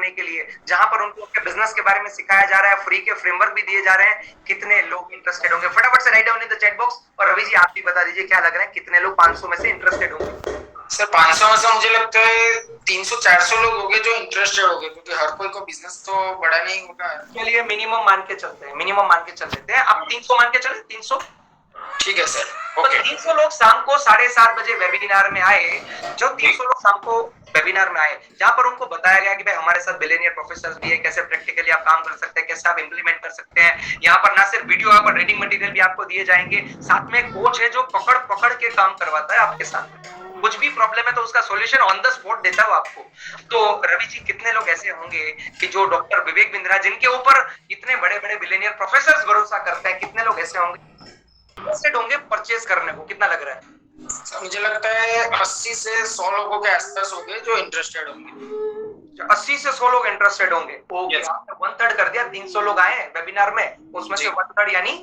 करने के लिए, जहां पर उनको अपने बिजनेस के बारे में सिखाया जा रहा है, फ्री के फ्रेमवर्क भी दिए जा रहे हैं, कितने लोग इंटरेस्टेड होंगे? फटाफट से write down in the chat box. और रवि जी आप भी बता दीजिए क्या लग रहा है, कितने लोग 500 में से इंटरेस्टेड होंगे? सर 500 में से मुझे लगता है 300-400 लोग होंगे जो इंटरेस्टेड होंगे, क्योंकि हर कोई को बिजनेस तो बड़ा नहीं होगा। चलिए मिनिमम मान के चलते हैं, मिनिमम मान के चल लेते हैं। अब 300 मान के चले, 300। ठीक है सर, तो 300 लोग शाम को 7:30 बजे वेबिनार में आए। जो 300 लोग शाम को वेबिनार में आए, जहां पर उनको बताया गया कि भाई हमारे साथ बिलियनियर प्रोफेसर्स भी है, कैसे प्रैक्टिकली आप काम कर सकते हैं, कैसे आप इंप्लीमेंट कर सकते हैं। यहाँ पर ना सिर्फ वीडियो, यहाँ पर रीडिंग मटेरियल भी आपको दिए जाएंगे, साथ में कोच है जो पकड़ पकड़ के काम करवाता है आपके साथ। कुछ भी प्रॉब्लम है तो उसका सॉल्यूशन ऑन द स्पॉट देता है आपको। तो रवि जी कितने लोग ऐसे होंगे कि जो डॉक्टर विवेक बिंद्रा, जिनके ऊपर इतने बड़े बड़े बिलियनियर प्रोफेसर्स भरोसा करते हैं, कितने लोग ऐसे होंगे इंटरेस्टेड होंगे परचेज करने को? कितना लग रहा है? मुझे लगता है 80 से 100 लोगों के आसपास होंगे जो इंटरेस्टेड होंगे। 80 से 100 लोग इंटरेस्टेड होंगे। ओके, आपने 1/3 कर दिया। 300 लोग आए वेबिनार में, उसमें से 1/3 यानी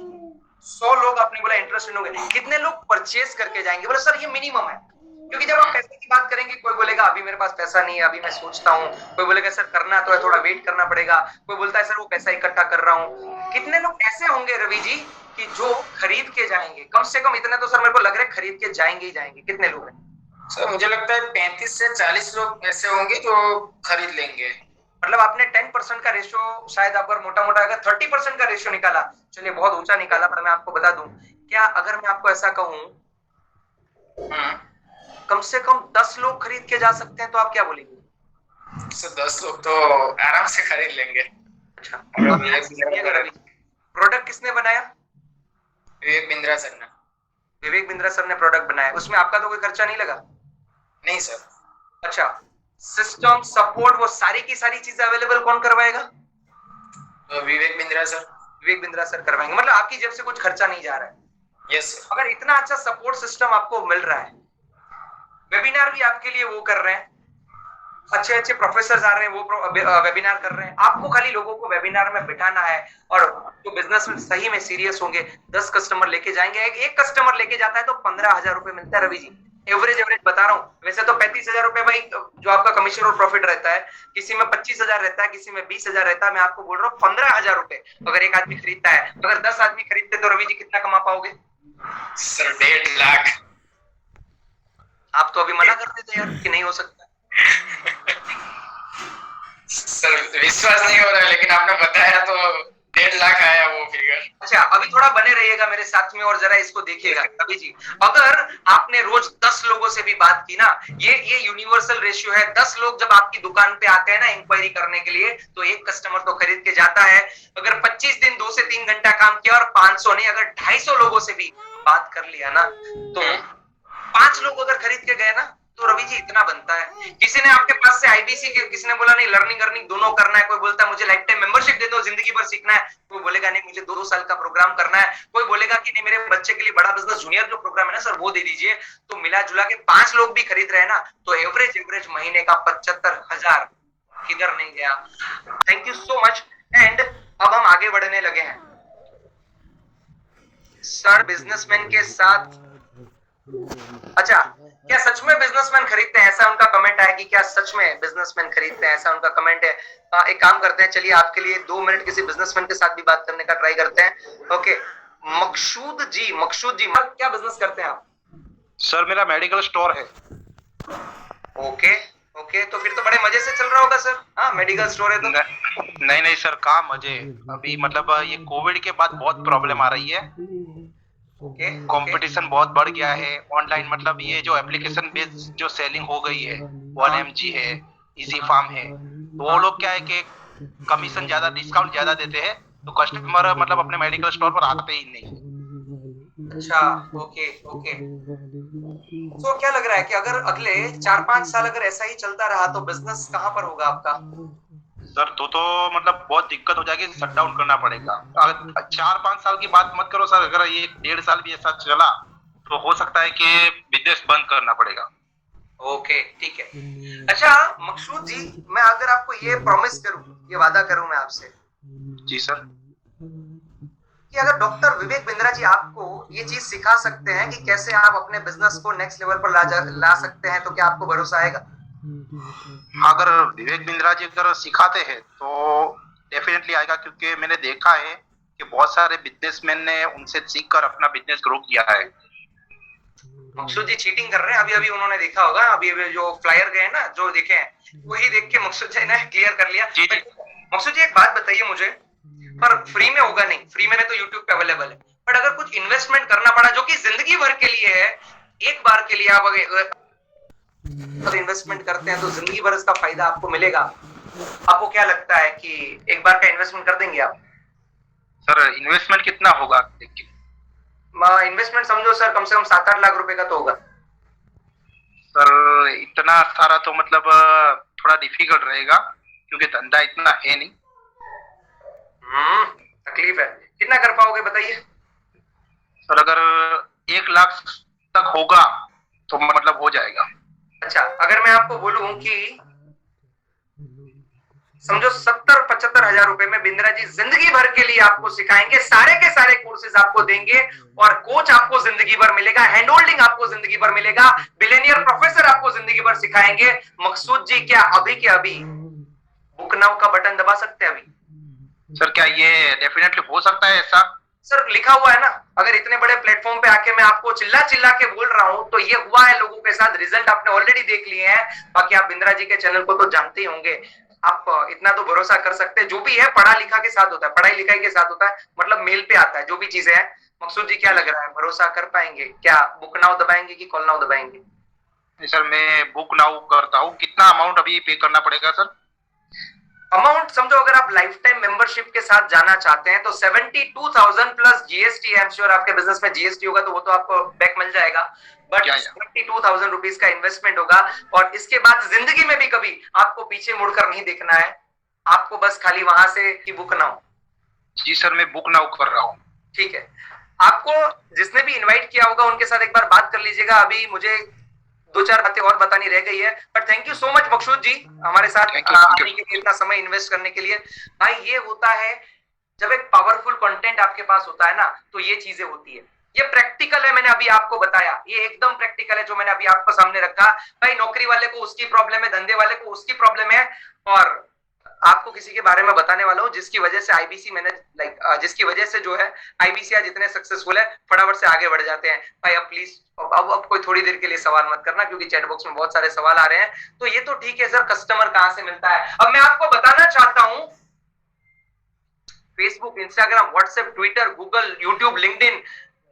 100 लोग आपने बोला इंटरेस्टेड होंगे। कितने लोग परचेज करके जाएंगे? बोले सर ये मिनिमम है, क्योंकि जब आप पैसे की बात करेंगे, कोई बोलेगा अभी मेरे पास पैसा नहीं है, अभी मैं सोचता हूँ, कोई बोलेगा सर करना तो है, थोड़ा वेट करना पड़ेगा, कोई बोलता है सर वो पैसा इकट्ठा कर रहा हूँ। कितने लोग ऐसे होंगे रवि जी कि जो खरीद के जाएंगे? कम से कम इतने तो सर मेरे को लग रहा है खरीद के जाएंगे ही जाएंगे। कितने लोग हैं? सर मुझे लगता है 35 से 40 लोग ऐसे होंगे जो खरीद लेंगे। मतलब आपने 10% का रेशियो, शायद अगर मोटा मोटा अगर 30% का रेशियो निकाला, चलिए बहुत ऊंचा निकाला, पर मैं आपको बता दूं, क्या अगर मैं आपको ऐसा कहूं कम से कम 10 लोग खरीद के जा सकते हैं, तो आप क्या बोलेंगे? सर 10 लोग तो आराम से खरीद लेंगे। अच्छा, प्रोडक्ट किसने बनाया? विवेक बिंद्रा सर ने। विवेक बिंद्रा सर ने प्रोडक्ट बनाया, उसमें आपका तो कोई खर्चा नहीं लगा? नहीं सर। अच्छा, सिस्टम सपोर्ट वो सारी की सारी चीजें अवेलेबल कौन करवाएगा? तो विवेक बिंद्रा सर। विवेक बिंद्रा सर करवाएंगे, मतलब आपकी जेब से कुछ खर्चा नहीं जा रहा है। Yes sir. अगर इतना अच्छा सपोर्ट सिस्टम आपको मिल रहा है, वेबिनार भी आपके लिए वो कर रहे हैं, अच्छे अच्छे प्रोफेसर आ रहे हैं, वो वेबिनार कर रहे हैं, आपको खाली लोगों को वेबिनार में बिठाना है। और जो बिजनेस में सही में सीरियस होंगे 10 कस्टमर लेके जाएंगे। एक कस्टमर लेके जाता है तो 15,000 रुपए मिलता है रवि जी, एवरेज बता रहा हूँ। वैसे तो 35,000 रुपए भाई जो आपका कमीशन और प्रॉफिट रहता है, किसी में 25,000 रहता है, किसी में 20,000 रहता है। मैं आपको बोल रहा हूँ 15,000 रुपए अगर एक आदमी खरीदता है, अगर 10 आदमी खरीदते तो रवि जी कितना कमा पाओगे? सर 1.5 लाख। आप तो अभी मना कर देते यार कि नहीं हो सकता। सर विश्वास नहीं हो रहा है, लेकिन आपने बताया तो 1.5 लाख आया वो फिगर। अच्छा, अभी थोड़ा बने रहिएगा मेरे साथ में और जरा इसको देखिएगा अभी जी। अगर आपने रोज 10 लोगों से भी बात की ना, ये यूनिवर्सल रेशियो है। 10 लोग जब आपकी दुकान पे आते हैं ना इंक्वायरी करने के लिए, तो एक कस्टमर तो खरीद के जाता है। अगर 25 दिन 2 से 3 घंटा काम किया और 500 नहीं, अगर 250 लोगों से भी बात कर लिया ना, तो 5 लोग अगर खरीद के गए ना, तो रवि जी इतना बनता है। किसी ने आपके पास से आईबीसी के, किसी ने बोला नहीं लर्निंग अर्निंग दोनों करना है, कोई बोलता है मुझे लाइफ टाइम मेंबरशिप दे दो, जिंदगी भर सीखना है, कोई बोलेगा नहीं मुझे 2 साल का प्रोग्राम करना है, कोई बोलेगा कि नहीं मेरे बच्चे के लिए बड़ा बिजनेस जूनियर जो प्रोग्राम है ना सर वो दे दीजिए। तो मिला जुला के 5 लोग भी खरीद रहे हैं ना, तो एवरेज महीने का 75,000 किधर नहीं गया। Thank you so much. And अब हम आगे बढ़ने लगे हैं सर बिजनेसमैन के साथ। अच्छा, क्या सच में बिजनेसमैन खरीदते हैं? ऐसा उनका कमेंट है कि क्या सच में बिजनेसमैन खरीदते हैं, ऐसा उनका कमेंट है। एक काम करते हैं, चलिए आपके लिए 2 मिनट किसी बिजनेसमैन के साथ भी बात करने का ट्राई करते हैं। ओके, मकसूद जी क्या बिजनेस करते हैं आप? सर मेरा मेडिकल स्टोर है। ओके, तो फिर तो बड़े मजे से चल रहा होगा सर। हाँ, मेडिकल स्टोर है तो नहीं सर, कहाँ मजे। अभी मतलब ये कोविड के बाद बहुत प्रॉब्लम आ रही है। कंपटीशन बहुत बढ़ गया है ऑनलाइन। मतलब ये जो एप्लीकेशन बेस्ड जो सेलिंग हो गई है, 1mg है, इजी फार्म है, तो वो लोग क्या है कि कमीशन ज्यादा, डिस्काउंट ज्यादा देते हैं, तो कस्टमर मतलब अपने मेडिकल स्टोर पर आते ही नहीं। अच्छा, ओके। तो क्या लग रहा है कि अगर अगले 4-5 साल अगर ऐसा ही चलता रहा तो बिजनेस कहाँ पर होगा आपका? सर तो मतलब बहुत दिक्कत हो जाएगी, शट डाउन करना पड़ेगा। 4-5 साल की बात मत करो सर, अगर ये 1.5 साल भी ऐसा चला तो हो सकता है कि बिजनेस बंद करना पड़ेगा। ओके, ठीक है। अच्छा मकसूद जी, मैं अगर आपको ये प्रॉमिस करूं, ये वादा करूं मैं आपसे। जी सर। कि अगर डॉक्टर विवेक बिंद्रा जी आपको ये चीज सिखा सकते हैं कि कैसे आप अपने बिजनेस को नेक्स्ट लेवल पर ला सकते हैं, तो क्या आपको भरोसा आएगा? अगर विवेक बिंद्रा जी अगर सिखाते हैं तो डेफिनेटली आएगा, क्योंकि मैंने देखा है कि बहुत सारे बिजनेसमैन ने उनसे सीखकर अपना बिजनेस ग्रो किया है। मकसूद जी चीटिंग कर रहे हैं, अभी अभी उन्होंने देखा होगा, अभी अभी जो फ्लायर गए ना जो देखे हैं वही देख के मकसूद जी ने क्लियर कर लिया। जी, जी। मकसूद जी एक बात बताइए मुझे, पर फ्री में होगा नहीं, फ्री में तो यूट्यूब पे अवेलेबल है, बट अगर कुछ इन्वेस्टमेंट करना पड़ा जो कि जिंदगी भर के लिए है, एक बार के लिए आप अगर इन्वेस्टमेंट करते हैं तो जिंदगी भर इसका फायदा आपको मिलेगा, आपको क्या लगता है कि एक बार का इन्वेस्टमेंट कर देंगे आप? सर इन्वेस्टमेंट कितना होगा देखिए? इन्वेस्टमेंट समझो सर कम से कम 7-8 लाख रुपए का तो होगा। सर इतना सारा तो मतलब थोड़ा डिफिकल्ट रहेगा, क्योंकि धंधा इतना है नहीं। तकलीफ है, कितना कर पाओगे बताइए? सर अगर 1 लाख तक होगा तो मतलब हो जाएगा। अच्छा, अगर मैं आपको बोलूं कि समझो 70-75 हजार रुपए में बिंद्रा जी जिंदगी भर के लिए आपको सिखाएंगे, सारे के सारे कोर्सेज आपको देंगे और कोच आपको जिंदगी भर मिलेगा, हैंड होल्डिंग आपको जिंदगी भर मिलेगा, बिलियनियर प्रोफेसर आपको जिंदगी भर सिखाएंगे। मकसूद जी क्या अभी के अभी बुक नाउ का बटन दबा सकते हैं अभी? सर क्या ये डेफिनेटली हो सकता है ऐसा? सर लिखा हुआ है ना, अगर इतने बड़े प्लेटफॉर्म पे आके मैं आपको चिल्ला चिल्ला के बोल रहा हूं तो ये हुआ है लोगों के साथ, रिजल्ट आपने ऑलरेडी देख लिए हैं। बाकी आप बिंद्रा जी के चैनल को तो जानते ही होंगे, आप इतना तो भरोसा कर सकते हैं, जो भी है पढ़ा लिखा के साथ होता है, पढ़ाई लिखाई के साथ होता है, मतलब मेल पे आता है जो भी चीजें हैं। मकसूद जी क्या लग रहा है, भरोसा कर पाएंगे क्या? बुक नाउ दबाएंगे कि कॉल नाउ दबाएंगे? सर मैं बुक नाउ करता हूँ। कितना अमाउंट अभी पे करना पड़ेगा सर? अमाउंट समझो अगर आप लाइफ टाइम मेंबरशिप के साथ जाना चाहते हैं तो 72,000 plus GST, I am sure आपके बिजनेस में जीएसटी होगा तो वो तो आपको बैक मिल जाएगा, बट 72,000 रुपीज का इन्वेस्टमेंट होगा और इसके बाद जिंदगी में भी कभी आपको पीछे मुड़कर नहीं देखना है, आपको बस खाली वहां से कि बुक नाउ। जी सर मैं बुक नाउ कर रहा हूँ। ठीक है, आपको जिसने भी इनवाइट किया होगा उनके साथ एक बार बात कर लीजिएगा, अभी मुझे 2-4 बातें और बतानी रह गई है, but thank you so much Maqsood ji हमारे साथ आने के लिए, इतना समय इन्वेस्ट करने के लिए। भाई ये होता है जब एक पावरफुल कंटेंट आपके पास होता है ना तो ये चीजें होती है, ये प्रैक्टिकल है, मैंने अभी आपको बताया, ये एकदम प्रैक्टिकल है जो मैंने अभी आपको सामने रखा। भाई नौकरी वाले को उसकी प्रॉब्लम है, धंधे वाले को उसकी प्रॉब्लम है, और आपको किसी के बारे में बताने वाला हूँ जिसकी वजह से आईबीसी मैंने जिसकी वजह से जो है आईबीसी आज इतने सक्सेसफुल है, फटाफट से आगे बढ़ जाते हैं। भाई अब प्लीज अब कोई थोड़ी देर के लिए सवाल मत करना क्योंकि चैट बॉक्स में बहुत सारे सवाल आ रहे हैं। तो ये तो ठीक है सर, कस्टमर कहां से मिलता है? अब मैं आपको बताना चाहता हूं Facebook, Instagram, WhatsApp, Twitter, Google, YouTube, LinkedIn,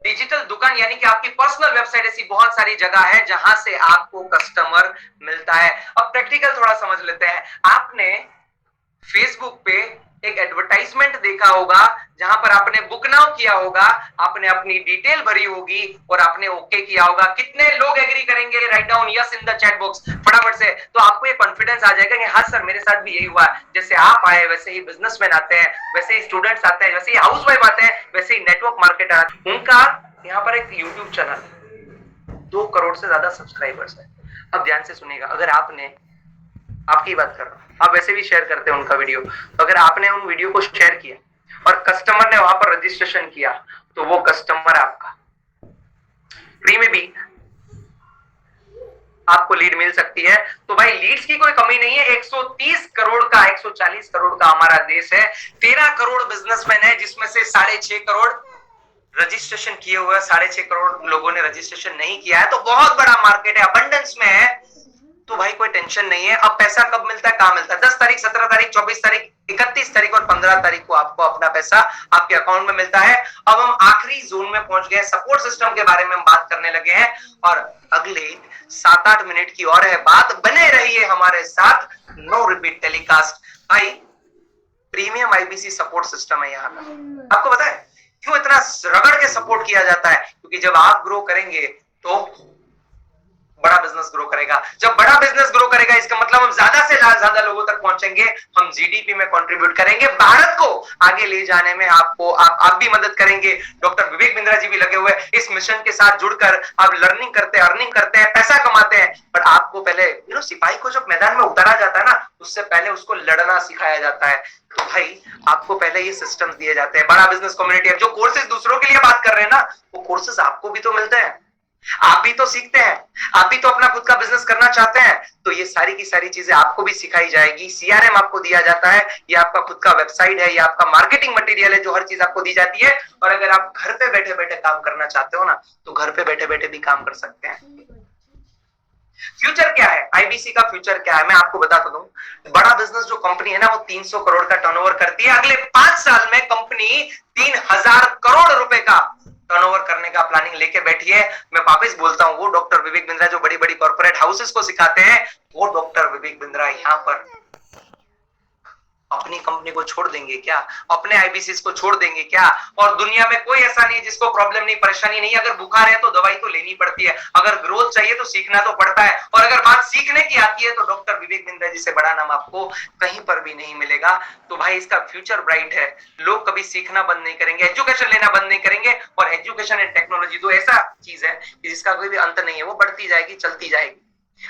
digital दुकान यानी कि आपकी पर्सनल वेबसाइट, ऐसी बहुत सारी जगह है जहां से आपको कस्टमर मिलता है। अब प्रैक्टिकल थोड़ा समझ लेते हैं। आपने फेसबुक पे एक एडवर्टाइजमेंट देखा होगा जहां पर आपने बुक नाउ किया होगा, आपने अपनी डिटेल भरी होगी और आपने ओके किया होगा। कितने लोग एग्री करेंगे? Write down yes in the chat box फटाफट से, तो आपको ये कॉन्फिडेंस आ जाएगा कि हाँ सर मेरे साथ भी यही हुआ। जैसे आप आए वैसे ही बिजनेसमैन आते हैं, वैसे ही स्टूडेंट्स आते हैं, वैसे ही हाउसवाइफ आते हैं, वैसे ही नेटवर्क मार्केटर आते हैं। उनका यहाँ पर एक यूट्यूब चैनल 2 करोड़ से ज्यादा सब्सक्राइबर्स है। अब ध्यान से सुनिएगा, अगर आपने, आपकी बात कर रहा हूं, आप वैसे भी शेयर करते हैं उनका वीडियो, तो अगर आपने उन वीडियो को शेयर किया और कस्टमर ने वहां पर रजिस्ट्रेशन किया तो वो कस्टमर आपका फ्री में भी आपको लीड मिल सकती है। तो भाई लीड्स की कोई कमी नहीं है। 130 करोड़ का, 140 करोड़ का हमारा देश है, 13 करोड़ बिजनेसमैन है जिसमें से 6.5 करोड़ रजिस्ट्रेशन किए हुए हैं, 6.5 करोड़ लोगों ने रजिस्ट्रेशन नहीं किया है, तो बहुत बड़ा मार्केट है, अबंडेंस में है। तो भाई कोई टेंशन नहीं है। अब पैसा कब मिलता है, कहां मिलता है? 10 तारीख, 17 तारीख, 24 तारीख, 31 तारीख और 15 तारीख को आपको अपना पैसा आपके अकाउंट में मिलता है। अब हम आखिरी जोन में पहुंच गए, सपोर्ट सिस्टम के बारे में हम बात करने लगे हैं और अगले 7-8 मिनट की और है बात, बने रहिए हमारे साथ, नो रिपीट टेलीकास्ट। भाई प्रीमियम आईबीसी सपोर्ट सिस्टम है यहाँ का। आपको पता है क्यों इतना रगड़ के सपोर्ट किया जाता है? क्योंकि जब आप ग्रो करेंगे तो बड़ा बिजनेस ग्रो करेगा। जब बड़ा बिजनेस ग्रो करेगा इसका मतलब हम ज्यादा से ज्यादा लोगों तक पहुंचेंगे, हम जीडीपी में कंट्रीब्यूट करेंगे, भारत को आगे ले जाने में आपको आप भी मदद करेंगे। डॉक्टर विवेक बिंद्रा जी भी लगे हुए इस मिशन के साथ जुड़कर, आप लर्निंग करते हैं, अर्निंग करते हैं, पैसा कमाते हैं, पर आपको पहले सिपाही को जब मैदान में उतारा जाता है ना, उससे पहले उसको लड़ना सिखाया जाता है। तो भाई आपको पहले ये सिस्टम दिए जाते हैं। बड़ा बिजनेस कम्युनिटी, जो कोर्सेज दूसरों के लिए बात कर रहे हैं ना, वो कोर्सेज आपको भी तो मिलते हैं। आप भी तो सीखते हैं, आप भी तो अपना खुद का बिजनेस करना चाहते हैं, तो ये सारी की सारी चीजें आपको भी सिखाई जाएगी। सीआरएम आपको दिया जाता है, ये आपका खुद का वेबसाइट है, ये आपका मार्केटिंग मटेरियल है, जो हर चीज आपको दी जाती है। और अगर आप घर पे बैठे बैठे काम करना चाहते हो ना, तो घर पे बैठे बैठे भी काम कर सकते हैं। फ्यूचर क्या है, आईबीसी का फ्यूचर क्या है, मैं आपको बताता दूं। बड़ा बिजनेस जो कंपनी है ना, वो 300 करोड़ का टर्नओवर करती है। अगले 5 साल में कंपनी 3000 करोड़ रुपए का टर्नओवर करने का प्लानिंग लेके बैठी है। मैं वापस बोलता हूं, वो डॉक्टर विवेक बिंद्रा जो बड़ी बड़ी कॉर्पोरेट हाउसेस को सिखाते हैं, वो डॉक्टर विवेक बिंद्रा यहां पर अपनी कंपनी को छोड़ देंगे क्या, अपने आईबीसीस को छोड़ देंगे क्या? और दुनिया में कोई ऐसा नहीं है जिसको प्रॉब्लम नहीं, परेशानी नहीं। अगर बुखार है तो दवाई तो लेनी पड़ती है, अगर ग्रोथ चाहिए तो सीखना तो पड़ता है। और अगर बात सीखने की आती है तो डॉक्टर विवेक बिंद्रा जी से बड़ा नाम आपको कहीं पर भी नहीं मिलेगा। तो भाई इसका फ्यूचर ब्राइट है। लोग कभी सीखना बंद नहीं करेंगे, एजुकेशन लेना बंद नहीं करेंगे। और एजुकेशन एंड टेक्नोलॉजी तो ऐसा चीज है जिसका कोई भी अंत नहीं है, वो बढ़ती जाएगी, चलती जाएगी।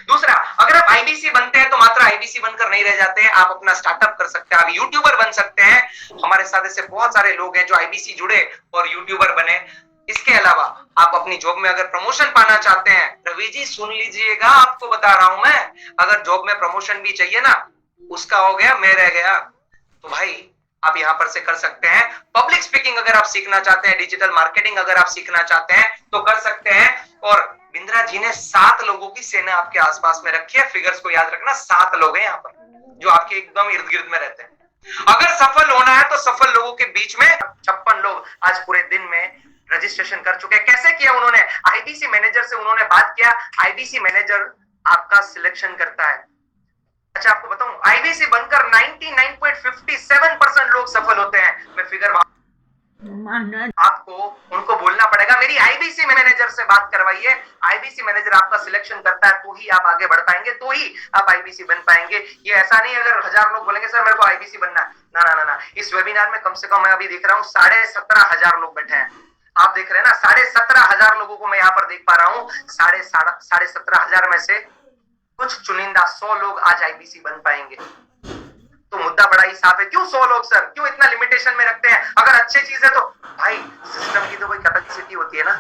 दूसरा, अगर आप आईबीसी बनते हैं तो मात्र आईबीसी बनकर नहीं रह जाते हैं, आप अपना स्टार्टअप कर सकते हैं, आप यूट्यूबर बन सकते हैं। हमारे साथ ऐसे बहुत सारे लोग हैं जो आईबीसी जुड़े और यूट्यूबर बने। इसके अलावा आप अपनी जॉब में अगर प्रमोशन पाना चाहते हैं, रवि जी सुन लीजिएगा, आपको बता रहा हूं मैं, अगर जॉब में प्रमोशन भी चाहिए ना, उसका हो गया मैं रह गया, तो भाई आप यहां पर से कर सकते हैं। पब्लिक स्पीकिंग अगर आप सीखना चाहते हैं, डिजिटल मार्केटिंग अगर आप सीखना चाहते हैं तो कर सकते हैं। और बिंद्रा जी ने 7 लोगों की सेना आपके आसपास में रखी है। फिगर्स को याद रखना, 7 लोग हैं यहाँ पर जो आपके एकदम इर्द गिर्द में रहते हैं। अगर सफल होना है तो सफल लोगों के बीच में 56 लोग आज पूरे दिन में रजिस्ट्रेशन कर चुके हैं। कैसे किया उन्होंने? आईबीसी मैनेजर से उन्होंने बात किया, आईबीसी मैनेजर आपका सिलेक्शन करता है। अच्छा आपको बताऊं, आईबीसी बनकर 99.57% लोग सफल होते हैं। मैं फिगर आपको उनको बोलना पड़ेगा, मेरी आईबीसी मैनेजर से बात करवाइए, आईबीसी मैनेजर आपका सिलेक्शन करता है तो ही आप आगे बढ़ पाएंगे, तो ही आप आईबीसी बन पाएंगे। ये ऐसा नहीं अगर 1000 लोग बोलेंगे सर मेरे को आईबीसी बनना है, ना ना ना ना। इस वेबिनार में कम से कम मैं अभी देख रहा हूँ 17,500 लोग बैठे हैं। आप देख रहे हैं ना, 17,500 लोगों को मैं यहाँ पर देख पा रहा हूँ। 17,500 में से कुछ चुनिंदा 100 लोग आज आईबीसी बन पाएंगे। तो मुद्दा बड़ा ही साफ है। क्यों 100 लोग सर, क्यों इतना लिमिटेशन में रखते हैं? अगर अच्छी चीज है तो भाई सिस्टम की तो कोई कैपेसिटी होती है ना,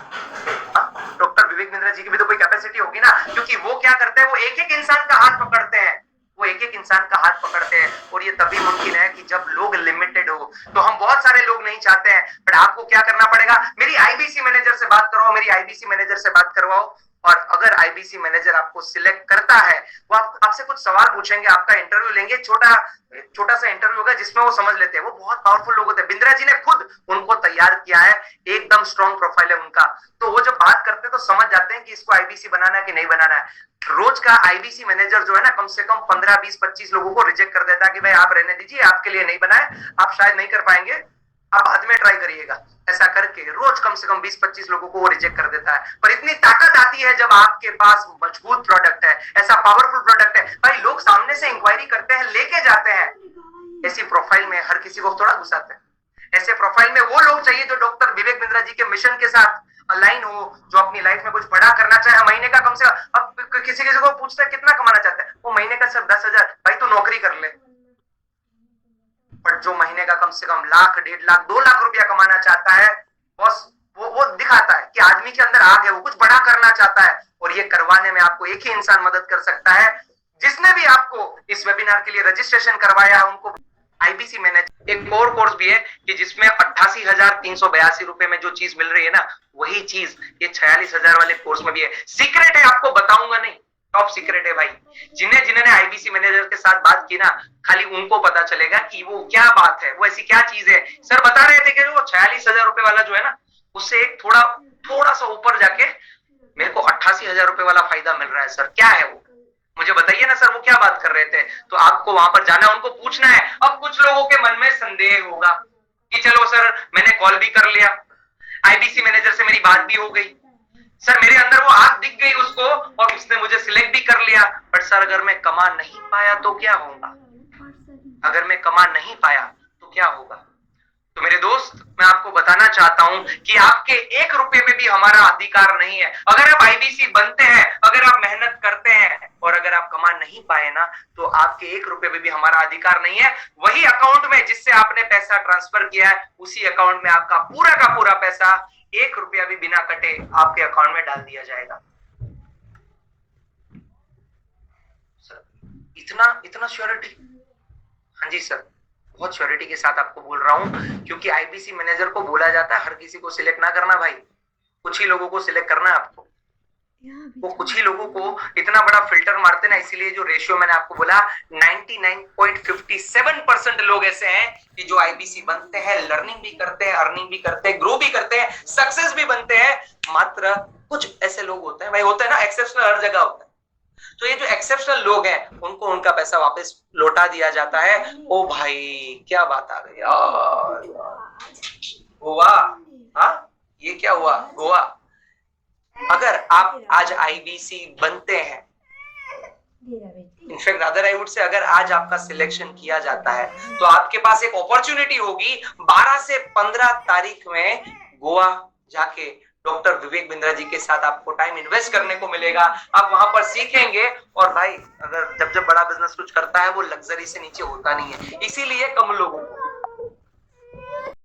डॉक्टर विवेक बिंद्रा जी की भी तो कोई कैपेसिटी होगी ना। क्योंकि वो क्या करते हैं, वो एक एक इंसान का हाथ पकड़ते हैं, वो एक एक इंसान का हाथ पकड़ते हैं। और ये तभी मुमकिन है कि जब लोग लिमिटेड हो। तो हम बहुत सारे लोग नहीं चाहते हैं, बट आपको क्या करना पड़ेगा, मेरी आईबीसी मैनेजर से बात करवाओ, मेरी आईबीसी मैनेजर से बात करवाओ। और अगर आईबीसी मैनेजर आपको सिलेक्ट करता है, वो आपसे कुछ सवाल पूछेंगे, आपका इंटरव्यू लेंगे, छोटा सा इंटरव्यू होगा जिसमें वो समझ लेते हैं। वो बहुत पावरफुल लोग होते हैं, बिंद्रा जी ने खुद उनको तैयार किया है, एकदम स्ट्रॉन्ग प्रोफाइल है उनका। तो वो जब बात करते हैं तो समझ जाते हैं कि इसको आईबीसी बनाना है कि नहीं बनाना है। रोज का आईबीसी मैनेजर जो है ना, कम से कम 15, 20, 25 लोगों को रिजेक्ट कर देता है कि भाई आप रहने दीजिए, आपके लिए नहीं बना है, आप शायद नहीं कर पाएंगे, आप बाद में ट्राई करिएगा। ऐसा करके रोज कम से कम 20-25 लोगों को वो रिजेक्ट कर देता है। पर इतनी ताकत आती है जब आपके पास मजबूत प्रोडक्ट है, ऐसा पावरफुल प्रोडक्ट है। भाई लोग सामने से इंक्वायरी करते हैं, लेके जाते हैं। ऐसी प्रोफाइल में हर किसी को थोड़ा घुसाते हैं। ऐसे प्रोफाइल में वो लोग चाहिए जो डॉक्टर विवेक बिंद्रा जी के मिशन के साथ अलाइन हो, जो अपनी लाइफ में कुछ बड़ा करना चाहे। महीने का कम से कम, अब किसी को पूछते हैं कितना कमाना चाहते हैं, वो महीने का सिर्फ 10,000, भाई तू नौकरी कर ले। पर जो महीने का कम से कम लाख, 1.5 लाख, 2 लाख रुपया कमाना चाहता है, बस वो दिखाता है कि आदमी के अंदर आग है, वो कुछ बड़ा करना चाहता है। और ये करवाने में आपको एक ही इंसान मदद कर सकता है, जिसने भी आपको इस वेबिनार के लिए रजिस्ट्रेशन करवाया, उनको आईबीसी मैनेजर। एक और कोर्स भी है कि जिसमें 88,382 रुपए में जो चीज मिल रही है ना, वही चीज ये 46,000 वाले कोर्स में भी है। सीक्रेट है, आपको बताऊंगा नहीं, टॉप सीक्रेट है भाई। जिन्होंने आईबीसी मैनेजर के साथ बात की ना, खाली उनको पता चलेगा कि वो क्या बात है, वो ऐसी क्या चीज है। सर बता रहे थे कि वो 46,000 रुपए वाला जो है ना, उससे एक थोड़ा सा ऊपर जाके मेरे को 88,000 रुपए वाला फायदा मिल रहा है। सर क्या है वो, मुझे बताइए ना सर, वो क्या बात कर रहे थे। तो आपको वहां पर जाना है, उनको पूछना है। अब कुछ लोगों के मन में संदेह होगा कि चलो सर मैंने कॉल भी कर लिया, आईबीसी मैनेजर से मेरी बात भी हो गई, सर मेरे अंदर वो आग दिख गई उसको और उसने मुझे सिलेक्ट भी कर लिया, बट सर अगर मैं कमा नहीं पाया तो क्या होगा, अगर मैं कमा नहीं पाया तो क्या होगा। तो मेरे दोस्त, मैं आपको बताना चाहता हूं कि आपके 1 रुपए पे भी हमारा अधिकार नहीं है। अगर आप आईबीसी बनते हैं, अगर आप मेहनत करते हैं और अगर आप कमा नहीं पाए ना, तो आपके 1 रुपए पे भी हमारा अधिकार नहीं है। वही अकाउंट में जिससे आपने पैसा ट्रांसफर किया है, उसी अकाउंट में आपका पूरा का पूरा पैसा 1 रुपया भी बिना कटे आपके अकाउंट में डाल दिया जाएगा। सर इतना श्योरिटी? हाँ जी सर, बहुत श्योरिटी के साथ आपको बोल रहा हूं, क्योंकि आईबीसी मैनेजर को बोला जाता है हर किसी को सिलेक्ट ना करना भाई, कुछ ही लोगों को सिलेक्ट करना है आपको। वो कुछ ही लोगों को इतना बड़ा फिल्टर मारते ना, इसीलिए जो रेशियो मैंने आपको बोला 99.57% लोग ऐसे हैं कि जो आईबीसी बनते हैं, लर्निंग भी करते हैं, अर्निंग भी करते हैं, ग्रो भी करते हैं, सक्सेस भी बनते हैं। मात्र कुछ ऐसे लोग होते हैं भाई, होता है ना, एक्सेप्शनल हर जगह होता है। तो ये जो एक्सेप्शनल लोग हैं उनको उनका पैसा वापस लौटा दिया जाता है। ओ भाई क्या बात आ गई यार, गोवा, हाँ ये क्या हुआ गोवा। अगर आप आज आईबीसी बनते हैं, in fact other I would say अगर आज आपका सिलेक्शन किया जाता है तो आपके पास एक अपॉर्चुनिटी होगी 12 से 15 तारीख में गोवा जाके डॉक्टर विवेक बिंद्रा जी के साथ आपको टाइम इन्वेस्ट करने को मिलेगा। आप वहां पर सीखेंगे। और भाई अगर जब बड़ा बिजनेस कुछ करता है वो लग्जरी से नीचे होता नहीं है, इसीलिए कम लोगों को